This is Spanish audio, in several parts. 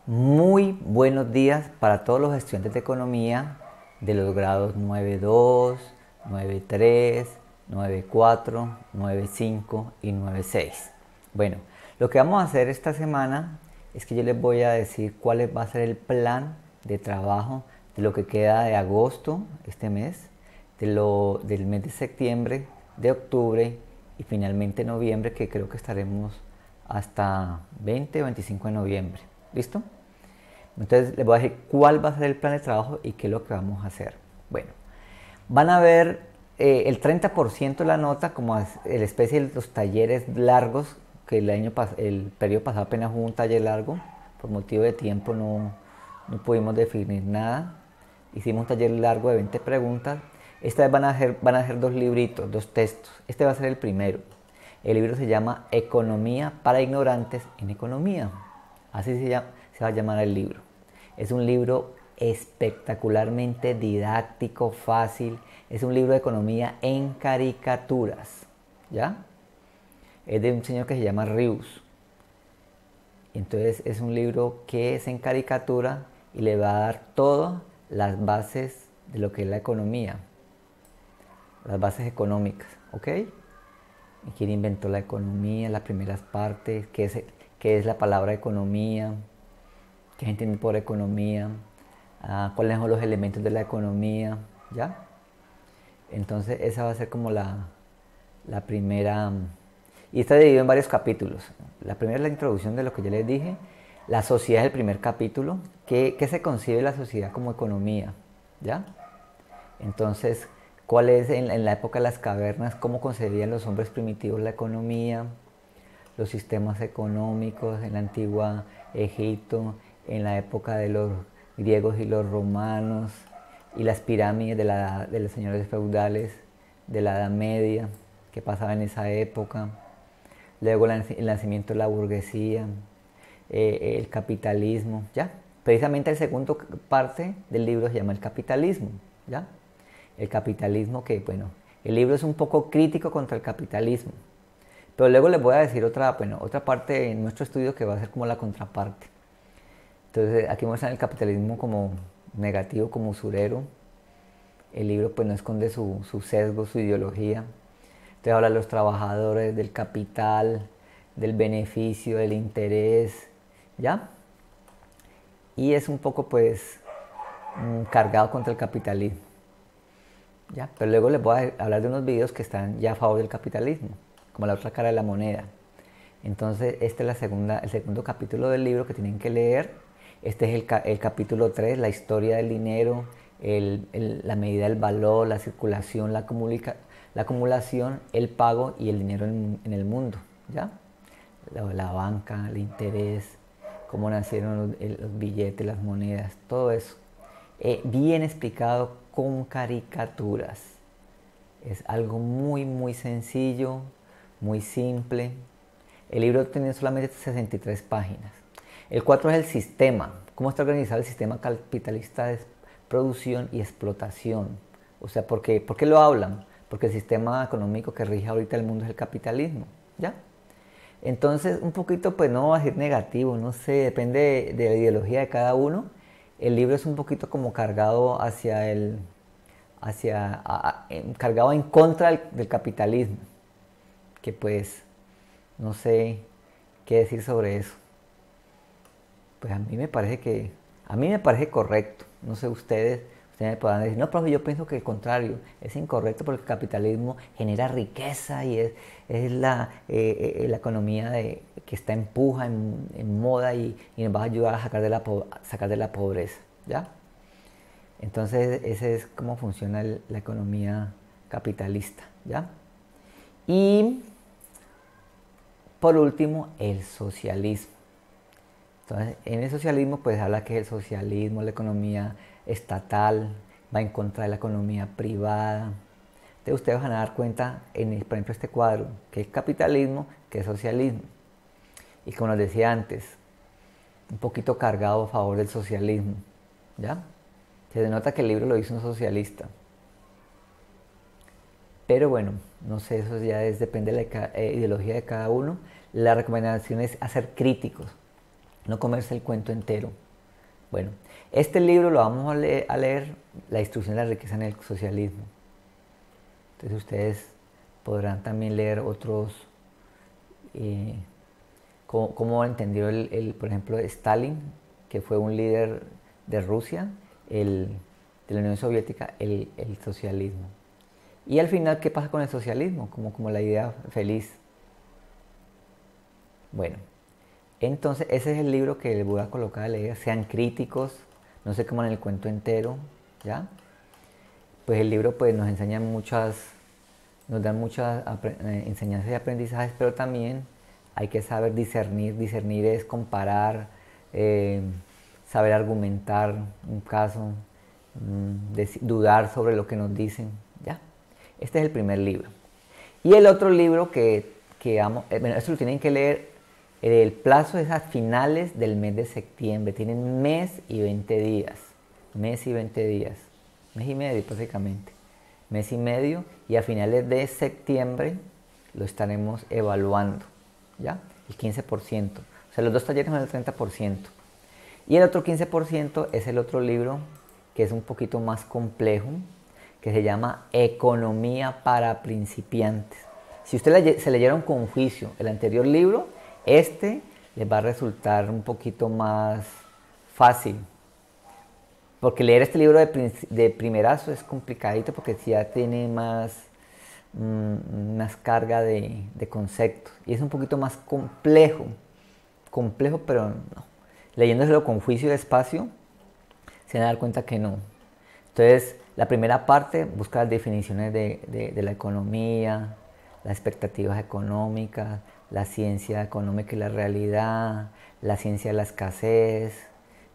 Muy buenos días para todos los estudiantes de economía de los grados 9.2, 9.3, 9.4, 9.5 y 9.6. Bueno, lo que vamos a hacer esta semana es que yo les voy a decir cuál va a ser el plan de trabajo de lo que queda de agosto, este mes, del mes de septiembre, de octubre y finalmente noviembre, que creo que estaremos hasta 20 o 25 de noviembre. ¿Listo? Entonces les voy a decir cuál va a ser el plan de trabajo y qué es lo que vamos a hacer. Bueno, van a ver el 30% de la nota como el especie de los talleres largos, que el periodo pasado apenas hubo un taller largo, por motivo de tiempo no pudimos definir nada. Hicimos un taller largo de 20 preguntas. Esta vez van a ser dos libritos, dos textos. Este va a ser el primero. El libro se llama Economía para ignorantes en economía. Así se va a llamar el libro. Es un libro espectacularmente didáctico, fácil. Es un libro de economía en caricaturas. ¿Ya? Es de un señor que se llama Rius. Entonces es un libro que es en caricatura y le va a dar todas las bases de lo que es la economía, las bases económicas, ¿ok? Y quién inventó la economía, las primeras partes, qué es la palabra economía, qué se entiende por economía, cuáles son los elementos de la economía, ¿ya? Entonces esa va a ser como la primera. Y está dividido en varios capítulos. La primera es la introducción de lo que ya les dije. La sociedad es el primer capítulo. ¿Qué se concibe la sociedad como economía? ¿Ya? Entonces, ¿cuál es en la época de las cavernas? ¿Cómo concebían los hombres primitivos la economía? Los sistemas económicos en la antigua Egipto, en la época de los griegos y los romanos, y las pirámides de los señores feudales de la Edad Media, que pasaba en esa época. Luego el nacimiento de la burguesía, el capitalismo, ¿ya? Precisamente el segundo parte del libro se llama el capitalismo, ¿ya? El capitalismo que, bueno, el libro es un poco crítico contra el capitalismo, pero luego les voy a decir otra parte en nuestro estudio que va a ser como la contraparte. Entonces aquí muestran el capitalismo como negativo, como usurero. El libro pues no esconde su sesgo, su ideología. Entonces habla de los trabajadores, del capital, del beneficio, del interés, ¿ya? Y es un poco pues cargado contra el capitalismo, ¿ya? Pero luego les voy a hablar de unos videos que están ya a favor del capitalismo, como la otra cara de la moneda. Entonces este es el segundo capítulo del libro que tienen que leer. Este es el capítulo 3, la historia del dinero, la medida del valor, la circulación, la acumulación, el pago y el dinero en el mundo, ¿ya? La banca, el interés, cómo nacieron los billetes, las monedas, todo eso. Bien explicado con caricaturas. Es algo muy, muy sencillo, muy simple. El libro tiene solamente 63 páginas. El 4 es el sistema. ¿Cómo está organizado el sistema capitalista de producción y explotación? O sea, ¿por qué lo hablan? Porque el sistema económico que rige ahorita el mundo es el capitalismo, ¿ya? Entonces, un poquito, pues no va a ser negativo, no sé, depende de la ideología de cada uno. El libro es un poquito como cargado cargado en contra del capitalismo, que pues no sé qué decir sobre eso. Pues a mí me parece correcto. No sé ustedes me podrán decir, no, profe, yo pienso que el contrario, es incorrecto porque el capitalismo genera riqueza y es la economía que está en puja, en moda y nos va a ayudar a sacar de la pobreza, ¿ya? Entonces, ese es cómo funciona la economía capitalista, ¿ya? Y por último, el socialismo. Entonces, en el socialismo pues habla que el socialismo, la economía estatal, va en contra de la economía privada. Entonces ustedes van a dar cuenta, por ejemplo, este cuadro, que es capitalismo, que es socialismo. Y como les decía antes, un poquito cargado a favor del socialismo, ¿ya? Se denota que el libro lo hizo un socialista. Pero bueno, no sé, eso depende de la ideología de cada uno. La recomendación es hacer críticos. no comerse el cuento entero. Bueno, este libro lo vamos a leer, La distribución de la riqueza en el socialismo. Entonces ustedes podrán también leer otros, cómo entendió por ejemplo, Stalin, que fue un líder de Rusia, de la Unión Soviética, el socialismo. Y al final, ¿qué pasa con el socialismo? Como la idea feliz. Bueno, entonces ese es el libro que les voy a colocar a leer. Sean críticos, no se coman el cuento entero, ¿ya? Pues el libro pues nos enseña nos da muchas enseñanzas y aprendizajes, pero también hay que saber discernir. Discernir es comparar, saber argumentar un caso, dudar sobre lo que nos dicen, ¿ya? Este es el primer libro. Y el otro libro bueno, esto lo tienen que leer. El plazo es a finales del mes de septiembre. Tienen mes y 20 días. Mes y 20 días. Mes y medio, básicamente. Mes y medio. Y a finales de septiembre lo estaremos evaluando. ¿Ya? El 15%. O sea, los dos talleres son el 30%. Y el otro 15% es el otro libro que es un poquito más complejo, que se llama Economía para principiantes. Si ustedes se leyeron con juicio el anterior libro, este les va a resultar un poquito más fácil. Porque leer este libro de primerazo es complicadito porque ya tiene más carga de conceptos. Y es un poquito más complejo. Complejo, pero no. Leyéndoselo con juicio y despacio, se van a dar cuenta que no. Entonces, la primera parte busca las definiciones de la economía, las expectativas económicas, la ciencia económica y la realidad, la ciencia de la escasez,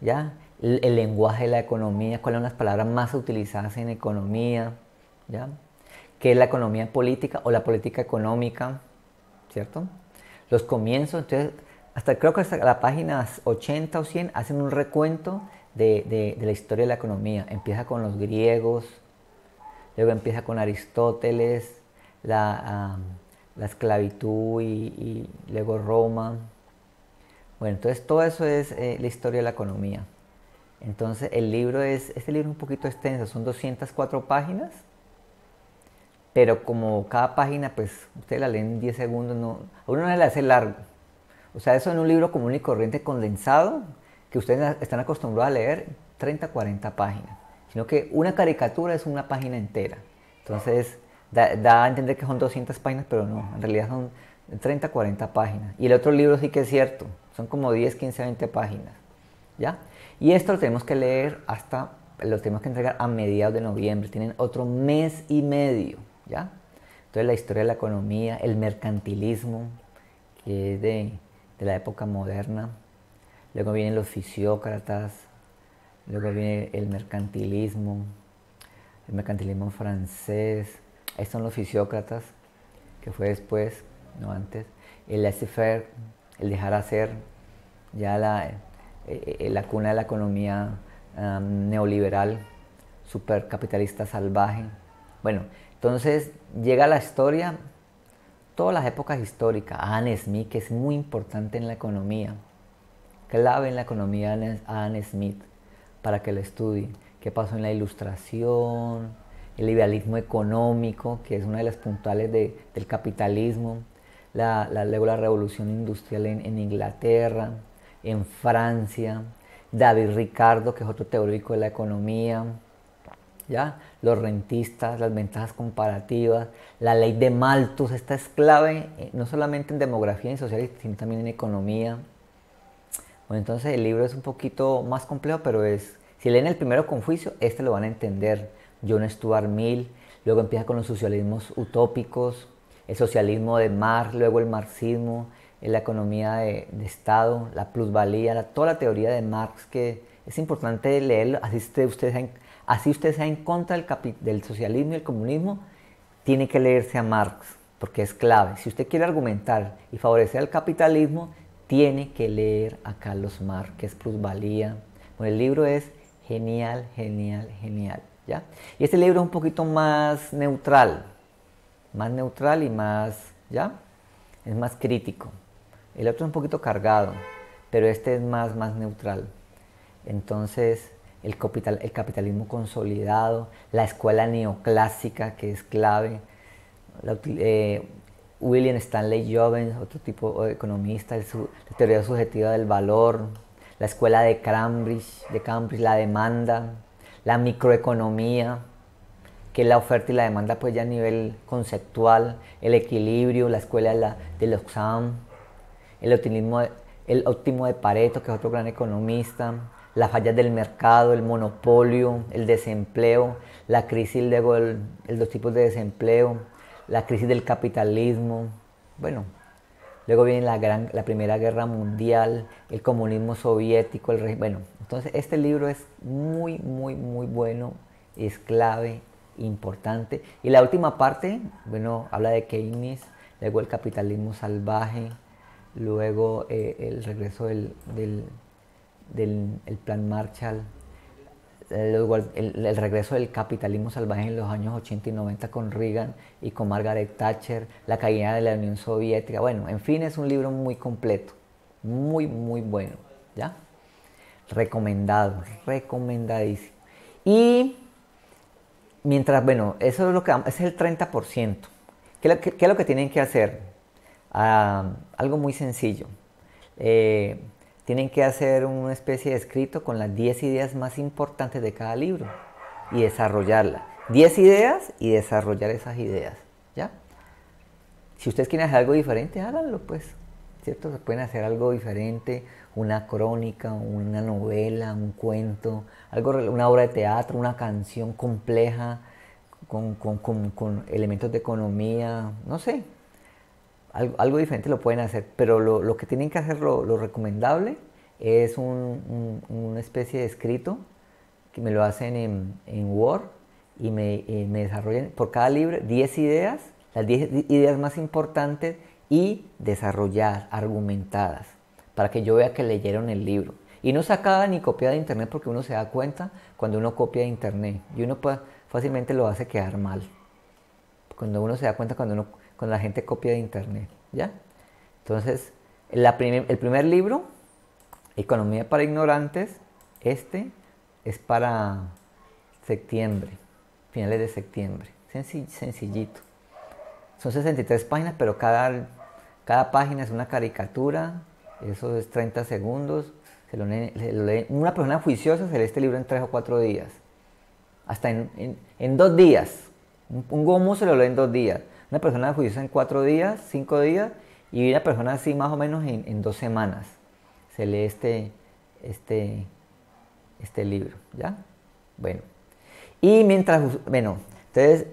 ¿ya? El lenguaje de la economía, cuáles son las palabras más utilizadas en economía, ¿ya? ¿Qué es la economía política o la política económica? ¿Cierto? Los comienzos, entonces, creo que hasta la página 80 o 100 hacen un recuento de la historia de la economía. Empieza con los griegos, luego empieza con Aristóteles, la esclavitud y luego Roma. Bueno, entonces todo eso es la historia de la economía. Entonces este libro es un poquito extenso, son 204 páginas, pero como cada página, pues ustedes la leen en 10 segundos, a uno no le hace largo. O sea, eso en un libro común y corriente condensado, que ustedes están acostumbrados a leer 30, 40 páginas, sino que una caricatura es una página entera. Entonces, da a entender que son 200 páginas, pero no, en realidad son 30, 40 páginas. Y el otro libro sí que es cierto, son como 10, 15, 20 páginas, ¿ya? Y esto lo tenemos que leer lo tenemos que entregar a mediados de noviembre, tienen otro mes y medio, ¿ya? Entonces la historia de la economía, el mercantilismo, que es de la época moderna, luego vienen los fisiócratas, luego viene el mercantilismo francés, ahí son los fisiócratas, que fue después, no antes, el laissez-faire, el dejar hacer, ya la cuna de la economía neoliberal, supercapitalista salvaje. Bueno, entonces llega la historia, todas las épocas históricas, Adam Smith, que es muy importante en la economía, clave en la economía Adam Smith, para que lo estudien. ¿Qué pasó en la Ilustración? El liberalismo económico, que es una de las puntuales del capitalismo, luego la revolución industrial en Inglaterra, en Francia, David Ricardo, que es otro teórico de la economía, ¿ya? Los rentistas, las ventajas comparativas, la ley de Malthus, esta es clave no solamente en demografía y sociales, sino también en economía. Bueno, entonces el libro es un poquito más complejo, pero si leen el primero con juicio, este lo van a entender. John Stuart Mill, luego empieza con los socialismos utópicos, el socialismo de Marx, luego el marxismo, la economía de Estado, la plusvalía, toda la teoría de Marx, que es importante leerlo, así usted sea en contra del socialismo y el comunismo, tiene que leerse a Marx, porque es clave. Si usted quiere argumentar y favorecer al capitalismo, tiene que leer a Carlos Marx, que es Plusvalía. Bueno, el libro es genial, genial, genial, ¿ya? Y este libro es un poquito más neutral y más, ¿ya? Es más crítico. El otro es un poquito cargado, pero este es más neutral. Entonces, el capitalismo consolidado, la escuela neoclásica, que es clave, William Stanley Jevons, otro tipo de economista, la teoría subjetiva del valor, la escuela de Cambridge, la demanda, la microeconomía, que es la oferta y la demanda pues ya a nivel conceptual, el equilibrio, la escuela de Lausanne, el óptimo de Pareto, que es otro gran economista, las fallas del mercado, el monopolio, el desempleo, la crisis, de los tipos de desempleo, la crisis del capitalismo, bueno, luego viene la Primera Guerra Mundial, el comunismo soviético, bueno, entonces este libro es muy bueno, es clave, importante. Y la última parte, bueno, habla de Keynes, luego el capitalismo salvaje, luego el regreso del plan Marshall, el regreso del capitalismo salvaje en los años 80 y 90 con Reagan y con Margaret Thatcher, la caída de la Unión Soviética. Bueno, en fin, es un libro muy completo, muy bueno, ¿ya? Recomendado, recomendadísimo. Y mientras, bueno, eso es lo que es el 30%. ¿Qué es lo que tienen que hacer? Algo muy sencillo. Tienen que hacer una especie de escrito con las 10 ideas más importantes de cada libro y desarrollarla. 10 ideas y desarrollar esas ideas, ¿ya? Si ustedes quieren hacer algo diferente, háganlo, pues, ¿cierto? Se pueden hacer algo diferente, una crónica, una novela, un cuento, una obra de teatro, una canción compleja con elementos de economía, no sé, algo diferente lo pueden hacer, pero lo que tienen que hacer, lo recomendable, es una especie de escrito que me lo hacen en Word y me desarrollan por cada libro 10 ideas, las 10 ideas más importantes y desarrollar, argumentadas, para que yo vea que leyeron el libro. Y no sacada ni copiada de internet, porque uno se da cuenta cuando uno copia de internet y uno fácilmente lo hace quedar mal. Cuando uno se da cuenta cuando la gente copia de internet, ¿ya? Entonces, el primer libro, Economía para Ignorantes, este es para septiembre, finales de septiembre, sencillito. Son 63 páginas, pero cada página es una caricatura, eso es 30 segundos, se lo lee. Una persona juiciosa se lee este libro en 3 o 4 días, hasta en 2 días. Un gomo se lo lee en 2 días. Una persona juiciosa en 4 días, 5 días, y una persona así más o menos en 2 semanas se lee este libro, ¿ya? Bueno, y entonces,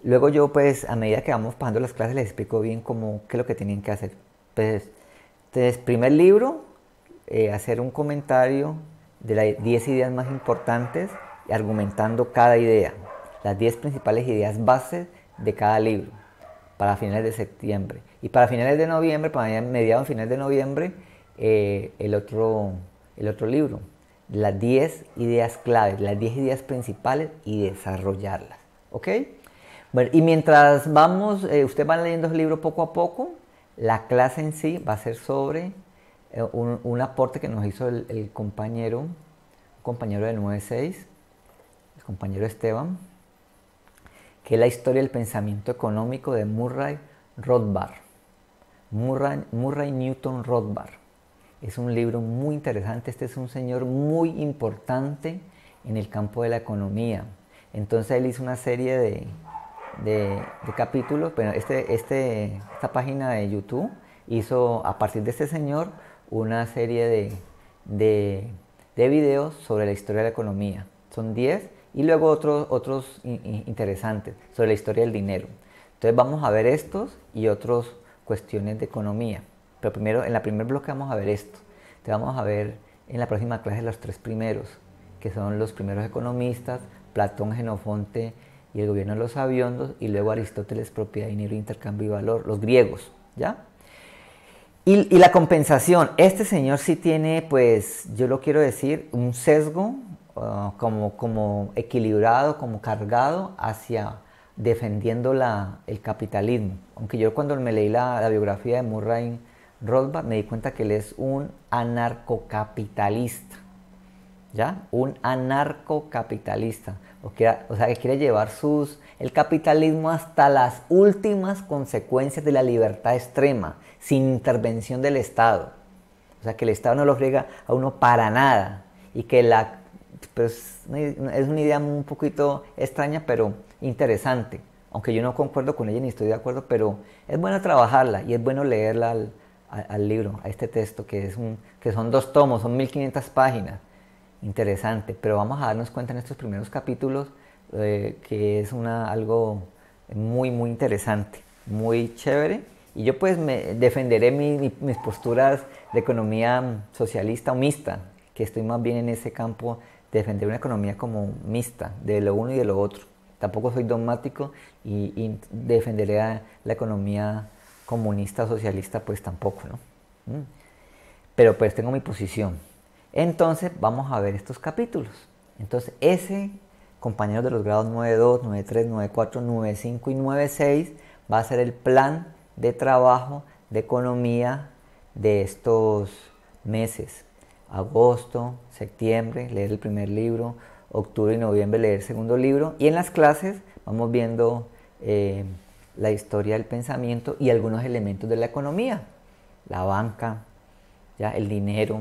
luego yo pues a medida que vamos pasando las clases les explico bien qué es lo que tienen que hacer. Entonces primer libro, hacer un comentario de las 10 ideas más importantes, argumentando cada idea, las 10 principales ideas bases de cada libro, para finales de septiembre. Y para finales de noviembre, para mediados finales de noviembre, el otro libro, las 10 ideas claves, las 10 ideas principales y desarrollarlas, ¿ok? Bueno, y mientras ustedes van leyendo el libro poco a poco, la clase en sí va a ser sobre un aporte que nos hizo un compañero de 9-6, el compañero Esteban, que es la historia del pensamiento económico de Murray Rothbard. Murray Newton Rothbard. Es un libro muy interesante. Este es un señor muy importante en el campo de la economía. Entonces él hizo una serie de capítulos. Bueno, esta página de YouTube hizo a partir de este señor una serie de videos sobre la historia de la economía. Son 10 y luego otros interesantes sobre la historia del dinero. Entonces vamos a ver estos y otras cuestiones de economía. Pero primero, en la primer bloque vamos a ver esto. Entonces vamos a ver en la próxima clase los 3 primeros, que son los primeros economistas, Platón, Jenofonte y el gobierno de los sabiondos, y luego Aristóteles, propiedad, dinero, intercambio y valor, los griegos, ¿ya? Y la compensación, este señor sí tiene, pues, yo lo quiero decir, un sesgo como equilibrado, como cargado hacia defendiendo el capitalismo. Aunque yo cuando me leí la biografía de Murray Rothbard, me di cuenta que él es un anarcocapitalista. ¿Ya? Un anarcocapitalista. O sea, que quiere llevar el capitalismo hasta las últimas consecuencias de la libertad extrema, sin intervención del Estado. O sea, que el Estado no lo friega a uno para nada. Y que pues, es una idea un poquito extraña, pero interesante. Aunque yo no concuerdo con ella ni estoy de acuerdo, pero es bueno trabajarla y es bueno leerla al libro, a este texto, que son 2 tomos, son 1500 páginas. Interesante, pero vamos a darnos cuenta en estos primeros capítulos que es algo muy, muy interesante, muy chévere. Y yo pues me defenderé mis posturas de economía socialista o mixta, que estoy más bien en ese campo de defender una economía como mixta, de lo uno y de lo otro. Tampoco soy dogmático y defenderé a la economía comunista o socialista, pues tampoco, ¿no? Pero pues tengo mi posición. Entonces vamos a ver estos capítulos. Entonces compañeros de los grados 9.2, 9.3, 9.4, 9.5 y 9.6 va a ser el plan de trabajo de economía de estos meses. Agosto, septiembre, leer el primer libro, octubre y noviembre leer el segundo libro. Y en las clases vamos viendo la historia del pensamiento y algunos elementos de la economía. La banca, ¿ya? El dinero,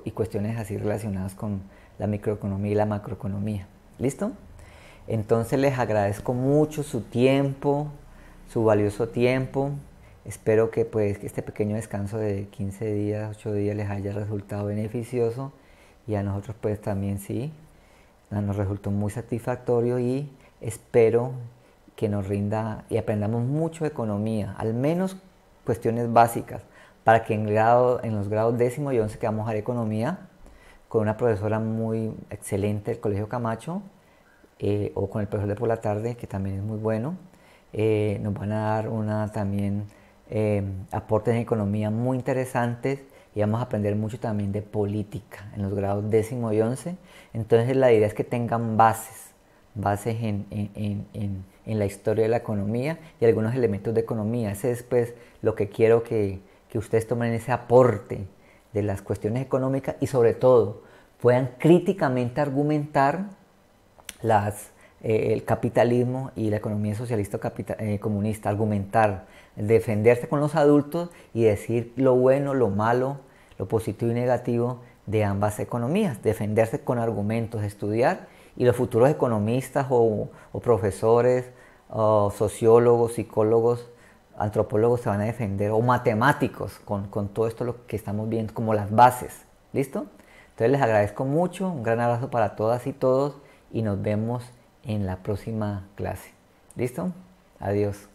y cuestiones así relacionadas con la microeconomía y la macroeconomía. ¿Listo? Entonces les agradezco mucho su tiempo, su valioso tiempo. Espero que pues este pequeño descanso de 15 días, 8 días les haya resultado beneficioso y a nosotros pues también sí, nos resultó muy satisfactorio y espero que nos rinda y aprendamos mucho de economía, al menos cuestiones básicas, para que en los grados 10º y 11 que vamos a ver economía, con una profesora muy excelente del Colegio Camacho, o con el profesor de por la tarde, que también es muy bueno, nos van a dar también aportes en economía muy interesantes y vamos a aprender mucho también de política en los grados 10º y 11. Entonces la idea es que tengan bases en la historia de la economía y algunos elementos de economía. Ese es pues lo que quiero que ustedes tomen ese aporte de las cuestiones económicas y sobre todo puedan críticamente argumentar el capitalismo y la economía socialista comunista, argumentar, defenderse con los adultos y decir lo bueno, lo malo, lo positivo y negativo de ambas economías, defenderse con argumentos, estudiar, y los futuros economistas o profesores, o sociólogos, psicólogos, antropólogos se van a defender, o matemáticos, con todo esto lo que estamos viendo como las bases. ¿Listo? Entonces les agradezco mucho, un gran abrazo para todas y todos y nos vemos en la próxima clase. ¿Listo? Adiós.